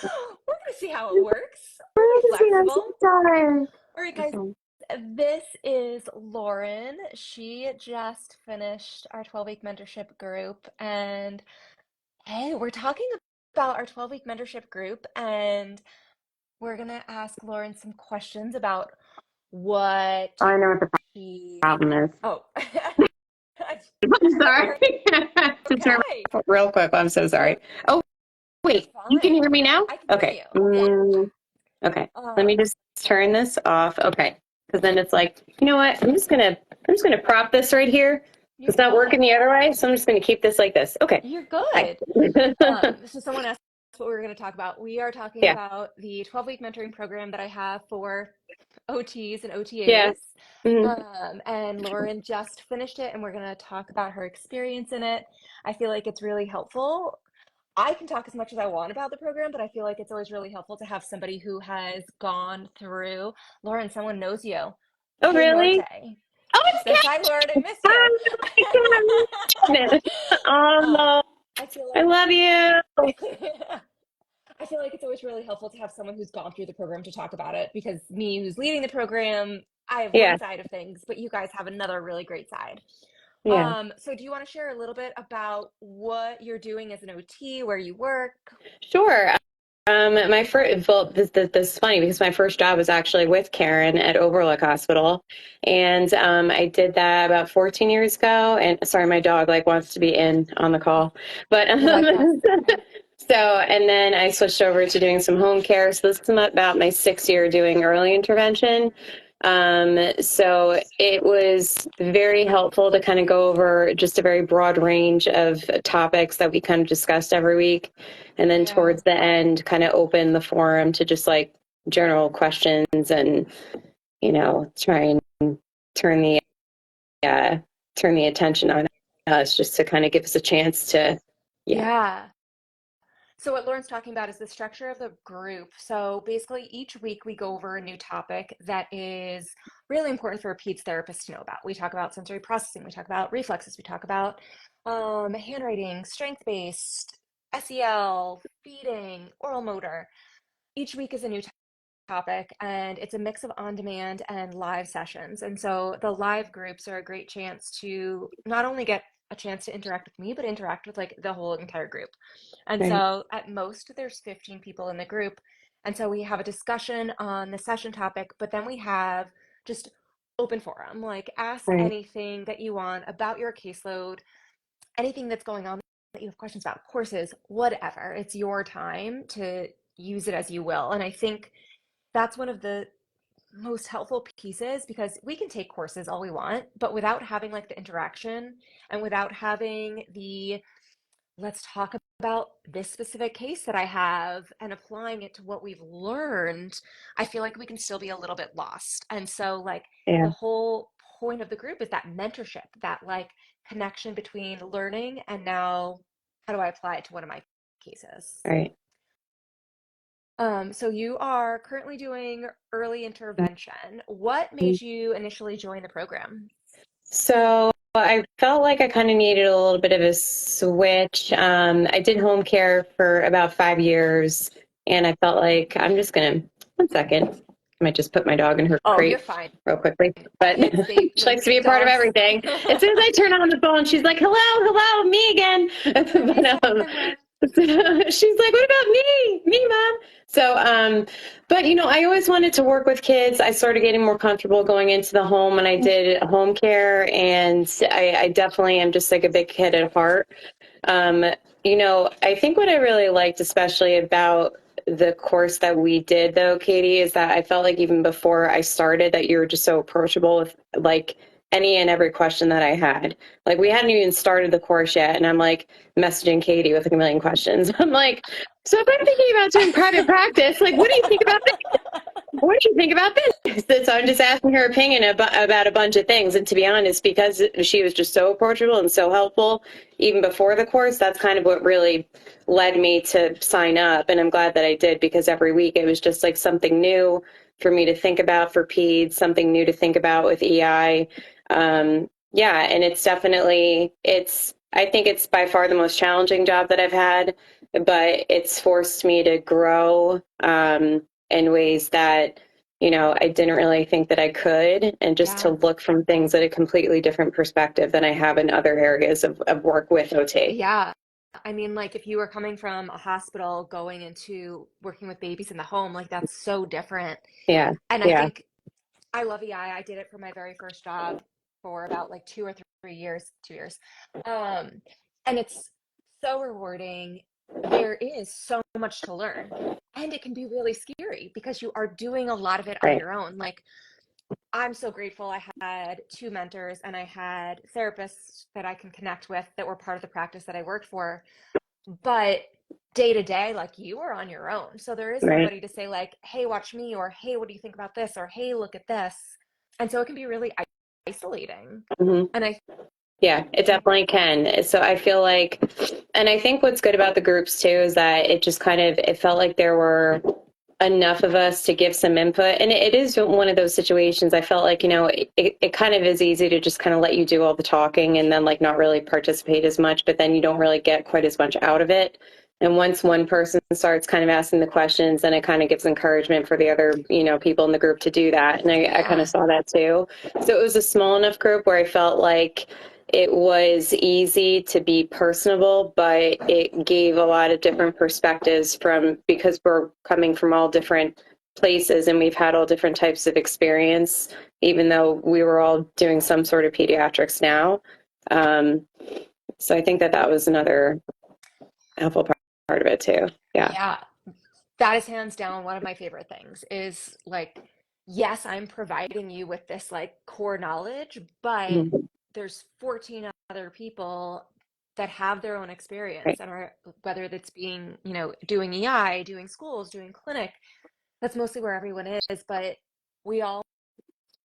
We're gonna see how it works. We'll be I'm so flexible. sorry. All right, guys. Okay. This is Lauren. She just finished our 12-week mentorship group, and hey, we're talking about our 12-week mentorship group, and we're gonna ask Lauren some questions about what Oh, I know what the she's. problem is. Oh, I'm sorry. Lauren, To turn okay, real quick. I'm so sorry. Oh, you're wait. You can fine. hear me now? I can hear Okay. you. Yeah. Okay. Let me Um, just turn this off. Okay. Because then it's like, you know what? I'm just gonna prop this right here. you're It's not working good. the other way, so I'm just gonna keep this like this. Okay. You're Hi. good. So someone asked what we were going to talk about. We are talking Yeah. about the 12-week mentoring program that I have for OTs and Yeah. OTAs. Mhm. And Lauren just finished it, and we're going to talk about her experience in it. I feel like it's really helpful. I can talk as much as I want about the program, but I feel like it's always really helpful to have somebody who has gone through. Lauren, someone knows you. Oh, Hey, really? Norte. Oh, She it's says, hi, Lauren, I missed you. oh my goodness. Oh, um, no. I feel I like love you. I feel like it's always really helpful to have someone who's gone through the program to talk about it because me, who's leading the program, I have one Yeah. side of things, but you guys have another really great side. Yeah. So do you want to share a little bit about what you're doing as an OT, where you work? Sure. My first, well, this is funny because my first job was actually with Karen at Overlook Hospital, and I did that about 14 years ago. And sorry, my dog like wants to be in on the call, but You're like, that's okay. so and then I switched over to doing some home care. So this is about my 6th year doing early intervention. So it was very helpful to kind of go over just a very broad range of topics that we kind of discussed every week. And then Yeah. towards the end, kind of open the forum to just like general questions and, try and turn the, uh, turn the attention on us just to kind of give us a chance to, yeah. Yeah. So what Lauren's talking about is the structure of the group. So basically each week we go over a new topic that is really important for a peds therapist to know about. We talk about sensory processing, we talk about reflexes, we talk about handwriting, strength-based, SEL, feeding, oral motor. Each week is a new topic, and it's a mix of on-demand and live sessions. And so the live groups are a great chance to not only get a chance to interact with me, but interact with like the whole entire group. And Right. so at most there's 15 people in the group. And so we have a discussion on the session topic, but then we have just open forum, like ask Right. anything that you want about your caseload, anything that's going on that you have questions about, courses, whatever. It's your time to use it as you will. And I think that's one of the most helpful pieces because we can take courses all we want, but without having like the interaction and without having the let's talk about this specific case that I have and applying it to what we've learned, I feel like we can still be a little bit lost. And so, like, Yeah. the whole point of the group is that mentorship, that like connection between learning and now how do I apply it to one of my cases? Right. So you are currently doing early intervention. What made you initially join the program? So I felt like I kind of needed a little bit of a switch. I did home care for about 5 years, and I felt like I'm just gonna, one second, I might just put my dog in her Oh, you're crate fine. real quiquickly. But Kids, they she likes like to be a part of dogs. everything. As soon as I turn on the phone, she's like, "Hello, hello, me again." Who do you But spend with? she's like, "What about me? Me, mom?" So, but I always wanted to work with kids. I started getting more comfortable going into the home, and I did home care, and I definitely am just like a big kid at heart. Um, I think what I really liked, especially about the course that we did, though, Katie, is that I felt like even before I started, that you were just so approachable with like any and every question that I had. Like we hadn't even started the course yet, and I'm like messaging Katie with like a million questions. I'm like, so if I'm thinking about doing private practice, like, what do you think about what do you think about this? So I'm just asking her opinion about a bunch of things. And to be honest, because she was just so approachable and so helpful, even before the course, that's kind of what really led me to sign up. And I'm glad that I did because every week it was just like something new for me to think about for peds, something new to think about with EI. Yeah, and it's definitely, I think it's by far the most challenging job that I've had. but it's forced me to grow in ways that, I didn't really think that I could, and just to Yeah. look from things at a completely different perspective than I have in other areas of work with OT. Yeah. I mean, like if you were coming from a hospital going into working with babies in the home, like that's so different. Yeah, And I yeah, think I love EI. I did it for my very first job for about like 2 or 3 years, 2 years. Um, and it's so rewarding. There is so much to learn. And it can be really scary because you are doing a lot of it on right. your own. Like, I'm so grateful I had two mentors and I had therapists that I can connect with that were part of the practice that I worked for. But day to day, like you are on your own. So there is Right. nobody to say, like, hey, watch me, or hey, what do you think about this? Or hey, look at this. And so it can be really isolating. Hmm. And I Yeah, it definitely can. So I feel like, and I think what's good about the groups too is that it just kind of, it felt like there were enough of us to give some input. And it is one of those situations I felt like, it kind of is easy to just kind of let you do all the talking and then like not really participate as much, but then you don't really get quite as much out of it. And once one person starts kind of asking the questions, then it kind of gives encouragement for the other, people in the group to do that. And I kind of Yeah, saw that too. So it was a small enough group where I felt like it was easy to be personable, but it gave a lot of different perspectives from, because we're coming from all different places and we've had all different types of experience, even though we were all doing some sort of pediatrics now. Um, so I think that that was another helpful part of it too. Yeah. yeah. That is hands down one of my favorite things is like, yes, I'm providing you with this like core knowledge, but Mhm. there's 14 other people that have their own Right. experience and are, whether that's being, doing EI, doing schools, doing clinic, that's mostly where everyone is, but we all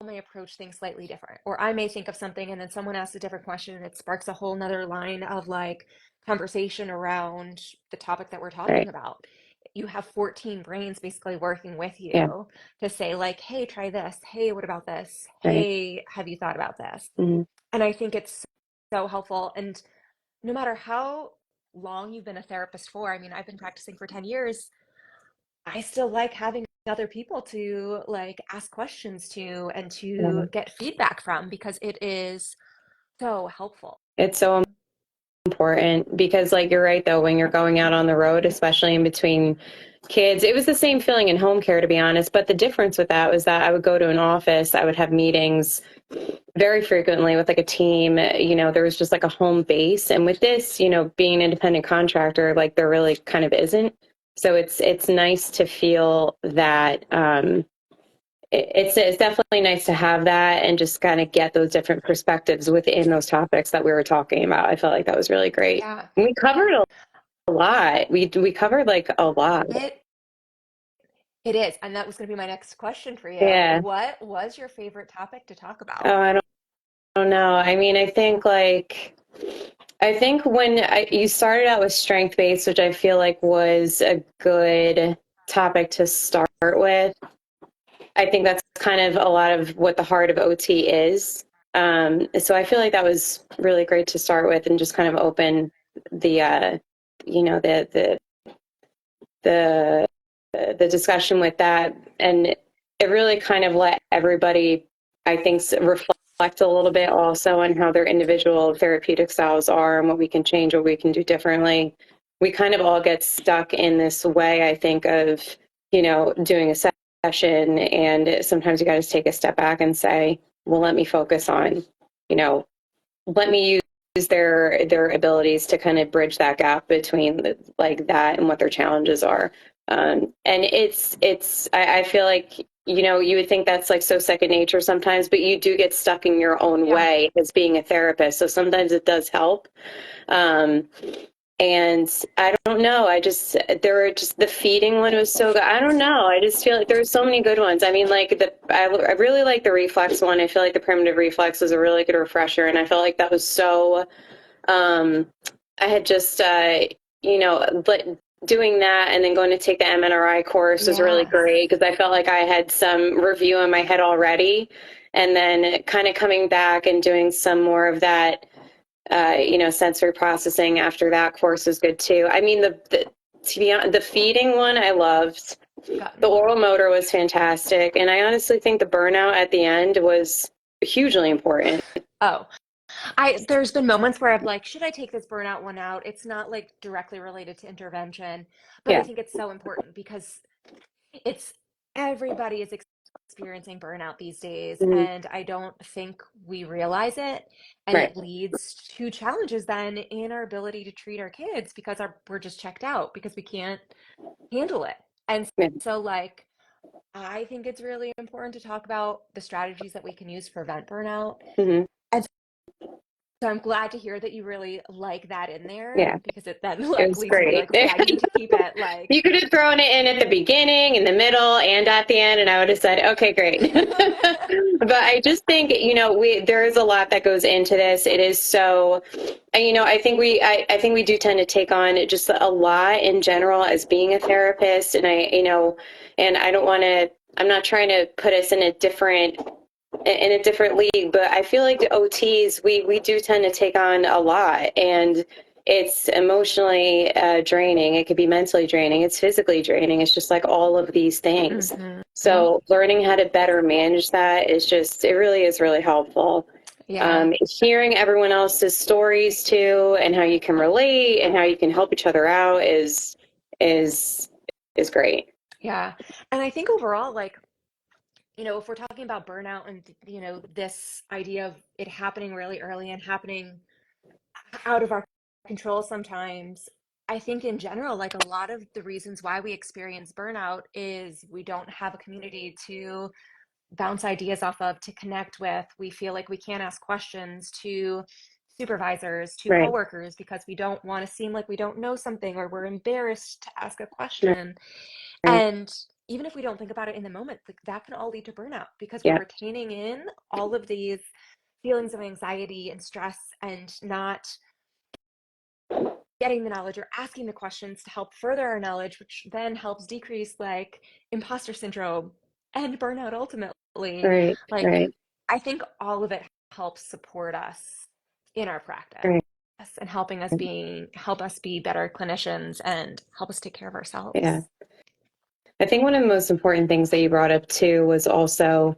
may approach things slightly different. Or I may think of something and then someone asks a different question and it sparks a whole nother line of like conversation around the topic that we're talking Right. about. You have 14 brains basically working with Yeah. you to say, like, hey, try this. Hey, what about this? Right. Hey, have you thought about this? Mhm. And I think it's so helpful. And no matter how long you've been a therapist for, I mean, I've been practicing for 10 years. I still like having other people to like ask questions to and to Yeah. get feedback from because it is so helpful. It's so important because like you're right though, when you're going out on the road, especially in between kids, it was the same feeling in home care, to be honest, but the difference with that was that I would go to an office, I would have meetings very frequently with like a team, there was just like a home base, and with this, being an independent contractor, like there really kind of isn't. So it's nice to feel that it's definitely nice to have that and just kind of get those different perspectives within those topics that we were talking about. I felt like that was really great. Yeah, And we covered a lot. We covered like a lot. it it is. And that was going to be my next question for you. Yeah. What was your favorite topic to talk Oh, about? I don't know. I mean, I think when you started out with strength based, which I feel like was a good topic to start with. I think that's kind of a lot of what the heart of OT is. So I feel like that was really great to start with and just kind of open the, you know, the, the discussion with that. And it really kind of let everybody, I think, reflect a little bit also on how their individual therapeutic styles are and what we can change, what we can do differently. We kind of all get stuck in this way, I think, of, doing a session. And sometimes you got to take a step back and say, well, let me focus on, you know, let me use their abilities to kind of bridge that gap between like that and what their challenges are. And I feel like, you would think that's like so second nature sometimes, but you do get stuck in your own Yeah. way as being a therapist. So sometimes it does help. Um, and I don't know. There were just the feeding one was so good. I don't know. I just feel like there were so many good ones. I mean, like I really like the reflex one. I feel like the primitive reflex was a really good refresher. And I felt like that was so, um, I had just, but doing that and then going to take the MNRI course was really Yes. great because I felt like I had some review in my head already. And then kind of coming back and doing some more of that sensory processing after that course was good too. I mean, to be honest, the feeding one I loved. Got The me. oral motor was fantastic, and I honestly think the burnout at the end was hugely important. Oh, there's been moments where I've like, should I take this burnout one out? It's not like directly related to intervention, but I Yeah. think it's so important because it's everybody is experiencing burnout these days, Hmm. and I don't think we realize it. And Right. it leads to challenges then in our ability to treat our kids because we're just checked out because we can't handle it. And Yeah. so, like, I think it's really important to talk about the strategies that we can use to prevent burnout. Hmm. And so I'm glad to hear that you really like that in there Yeah. because it then It like was leads me to be great. like, okay, I need to keep it like You could have thrown it in at the beginning, in the middle, and at the end, and I would have said, okay, great. But I just think, there is a lot that goes into this. It is so, and, I think we do tend to take on just a lot in general as being a therapist. And I don't want to, I'm not trying to put us in a different league, but I feel like the OTs, we do tend to take on a lot, and it's emotionally draining. It could be mentally draining. It's physically draining. It's just like all of these things. hmm So learning how to better manage that it really is really helpful. yeah. Hearing everyone else's stories too, and how you can relate and how you can help each other out is is great. Yeah. And I think overall, like, if we're talking about burnout and, this idea of it happening really early and happening out of our control sometimes, I think in general, like a lot of the reasons why we experience burnout is we don't have a community to bounce ideas off of, to connect with. We feel like we can't ask questions to supervisors, to Right. coworkers, because we don't want to seem like we don't know something or we're embarrassed to ask a Right. question. And even if we don't think about it in the moment, like that can all lead to burnout because we're Yeah. retaining in all of these feelings of anxiety and stress and not getting the knowledge or asking the questions to help further our knowledge, which then helps decrease like imposter syndrome and burnout ultimately. Right. Like, Right. I think all of it helps support us in our practice Right. and help us be better clinicians and help us take care of Yeah. ourselves. I think one of the most important things that you brought up too was also,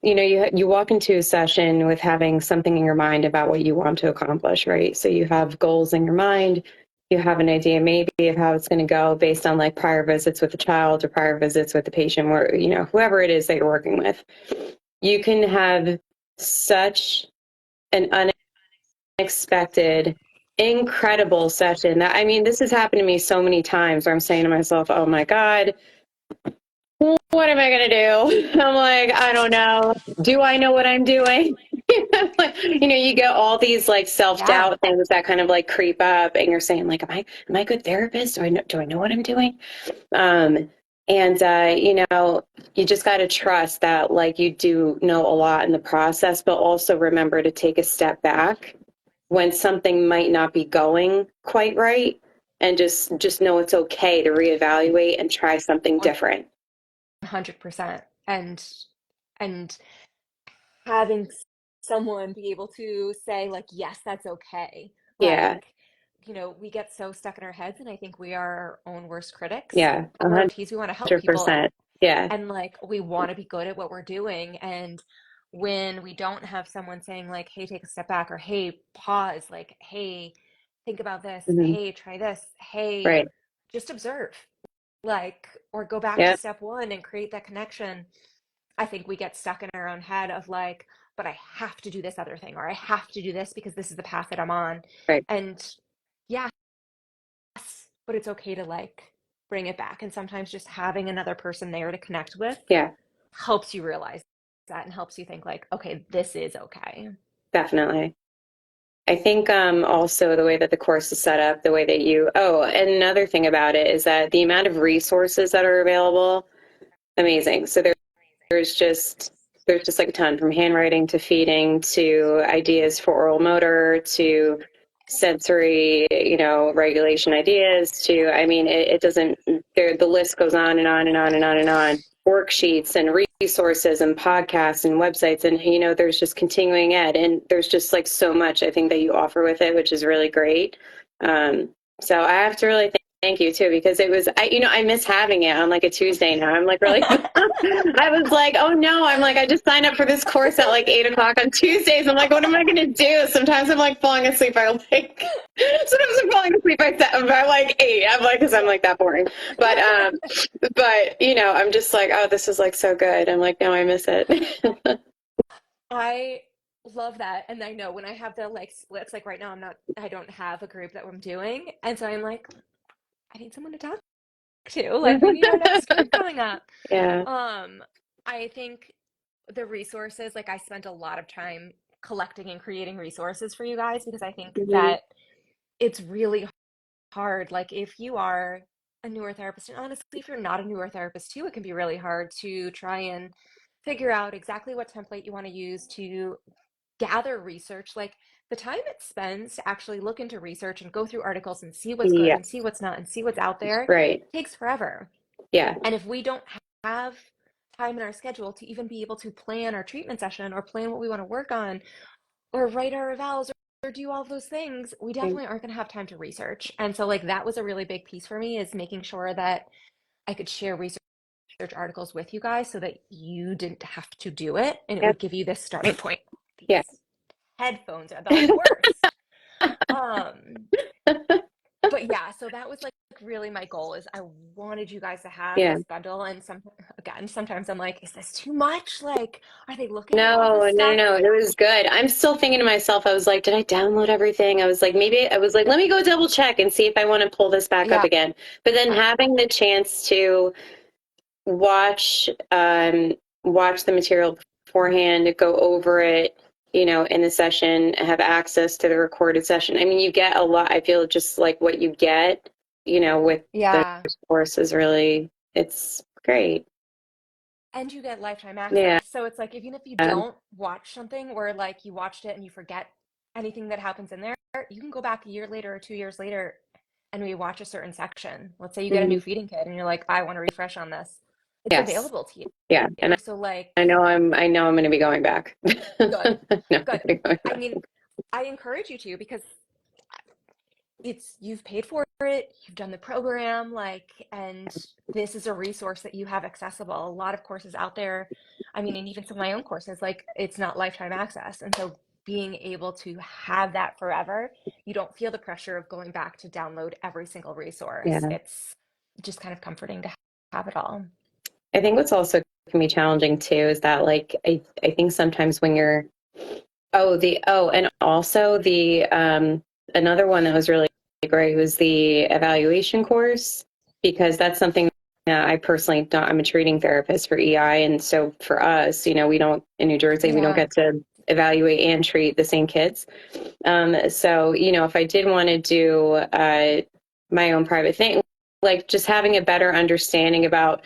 you walk into a session with having something in your mind about what you want to accomplish, right? So you have goals in your mind, you have an idea maybe of how it's going to go based on like prior visits with the child or prior visits with the patient, or whoever it is that you're working with. You can have such an unexpected, incredible session that, I mean, this has happened to me so many times where I'm saying to myself, oh my God, what am I going to do? I'm like, I don't know. Do I know what I'm doing? Like, you get all these like Yeah, self-doubt things that kind of like creep up, and you're saying like, am I a good therapist? Do I know what I'm doing? Um, and you just got to trust that like you do know a lot in the process, but also remember to take a step back when something might not be going quite right, and just know it's okay to reevaluate and try something different. 100%. And having someone be able to say like, yes, that's okay. Yeah. Like, we get so stuck in our heads, and I think we are our own worst critics. Yeah, But we're OTs, we want to help people, 100%. Yeah. and like we want to be good at what we're doing. And when we don't have someone saying like, hey, take a step back, or hey, pause, like, hey, think about this, Hmm. hey, try this, hey, Right. just observe, like, or go back to Yeah. step one and create that connection. I think we get stuck in our own head of like, but I have to do this other thing, or I have to do this because this is the path that I'm on. Right. And yes, but it's okay to like bring it back. And sometimes just having another person there to connect with Yeah, helps you realize that and helps you think like, okay, this is okay. definitely. I think also the way that the course is set up, the way that and another thing about it is that the amount of resources that are available, amazing. So there's just there's just like a ton, from handwriting to feeding to ideas for oral motor to sensory, regulation ideas to, I mean, it doesn't, the list goes on and on and on and on and on. Worksheets and resources and podcasts and websites, and there's just continuing ed, and there's just like so much I think that you offer with it, which is really great. um, so I have to really thank you too, because it was I miss having it on like a Tuesday now. I'm like really I was like, oh no, I'm like, I just signed up for this course at like 8 o'clock on Tuesdays. I'm like, what am I gonna do? Sometimes I'm like falling asleep by like sometimes I'm falling asleep by like 8. I'm like, because I'm like that boring. But I'm just like, oh, this is like so good. I'm like, no, I miss it. I love that. And I know when I have the like splits, like right now I don't have a group that I'm doing. And so I'm like, I need someone to talk to. Like we need our next group coming up. Yeah. Um, I think the resources, like I spent a lot of time collecting and creating resources for you guys because I think Mhm. that it's really hard. Like if you are a newer therapist, and honestly, if you're not a newer therapist too, it can be really hard to try and figure out exactly what template you want to use to gather research. Like the time it spends to actually look into research and go through articles and see what's good and see Yes. what's not and see what's out there Right. takes forever. Yeah. And if we don't have time in our schedule to even be able to plan our treatment session or plan what we want to work on or write our evals or do all of those things, we definitely aren't going to have time to research. And so, like, that was a really big piece for me is making sure that I could share research articles with you guys so that you didn't have to do it and it Yep. would give you this starting point. Yeah. These headphones are the worst. Um, but yeah, so that was like really my goal is I wanted you guys to have Yeah. this bundle. And sometimes I'm like, is this too much? Like, are they looking at all No, this no, no, stuff? no. It was good. I'm still thinking to myself, I was like, did I download everything? I was like, let me go double check and see if I want to pull this back up Yeah. again. But then having the chance to watch watch the material beforehand, go over it, in the session, have access to the recorded session. I mean, you get a lot. I feel just like what you get, with the Yeah. course is really it's great. And you get lifetime Yeah. access. So it's like even if you don't watch something or like you watched it and you forget anything that happens in there, you can go back a year later or 2 years later and we watch a certain section. Let's say you get a new Mhm. feeding kit and you're like, I want to refresh on this. It's Yes. available to Yeah. And you. So like, I know I'm going to be going back. good, No, I'm good. gonna be going I back. mean, I encourage you to because you've paid for it, you've done the program, like, and this is a resource that you have accessible. A lot of courses out there, I mean, and even some of my own courses, like it's not lifetime access. And so being able to have that forever, you don't feel the pressure of going back to download every single resource. Yeah. It's just kind of comforting to have it all. I think what's also can be challenging too is that like I think sometimes when you're and also the another one that was really great was the evaluation course, because that's something that I personally don't. I'm a treating therapist for EI, and so for us, we don't in New Jersey we don't Yeah. get to evaluate and treat the same kids. So if I did want to do my own private thing, like just having a better understanding about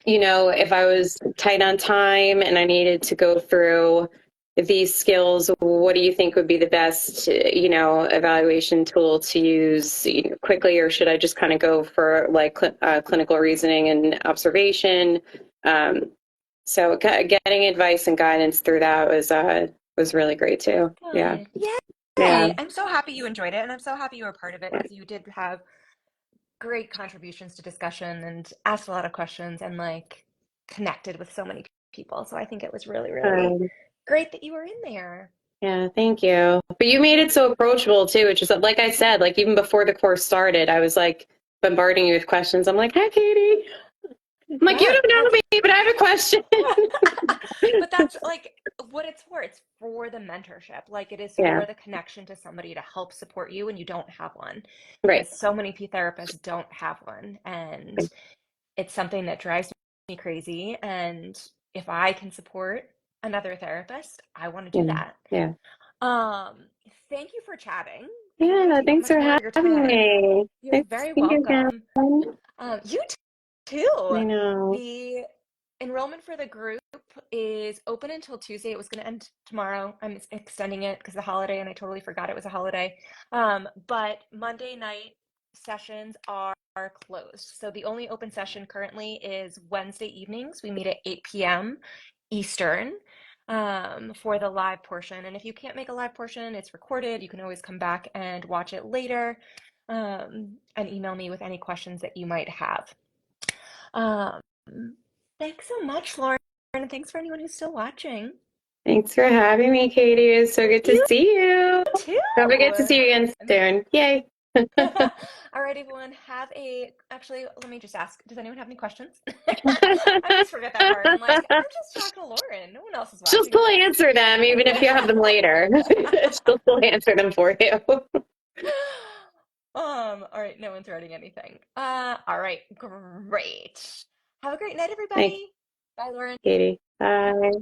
if I was tight on time and I needed to go through these skills, what do you think would be the best, evaluation tool to use quickly, or should I just kind of go for like clinical reasoning and observation? Um, so getting advice and guidance through that was really great too. Yeah, Good. yeah, Yay. I'm so happy you enjoyed it. And I'm so happy you were part of it because you did have great contributions to discussion and asked a lot of questions and like connected with so many people. So I think it was really, really um, great that you were in there. yeah. Thank you. But you made it so approachable too, which is like I said, like even before the course started, I was like bombarding you with questions. I'm like, "Hi, Katie." I'm like, "You Yeah, don't know that's me, but I have a question." but that's like what it's for. It's for the mentorship. Like it is Yeah. for the connection to somebody to help support you when you don't have one. Right. Because so many therapists don't have one. And it's something that drives me crazy. And if I can support another therapist, I want to do Yeah. that. Yeah. Um, Thank you for chatting. I don't want to Yeah. take up Thanks much for more of your having time. me. You're Thanks to very see you again. welcome. You too. I know. The enrollment for the group is open until Tuesday. It was going to end tomorrow. I'm extending it because of the holiday, and I totally forgot it was a holiday. But Monday night sessions are are closed. So the only open session currently is Wednesday evenings. We meet at 8 p.m. Eastern for the live portion. And if you can't make a live portion, it's recorded. You can always come back and watch it later and email me with any questions that you might have. Um, Thanks so much, Lauren, and thanks for anyone who's still watching. Thanks for having me, Katie. It's so good to You see you. too. Hope I get to see you again soon. Yay. All right, everyone, actually, let me just ask, does anyone have any questions? I always forget that part. I'm like, I'm just talking to Lauren. No one else is She'll watching still this. answer them, even if you have them later. She'll still answer them for you. All right, no one's writing anything. All right, great. Have a great night, Thanks, everybody. Bye, Lauren. Katie. Bye.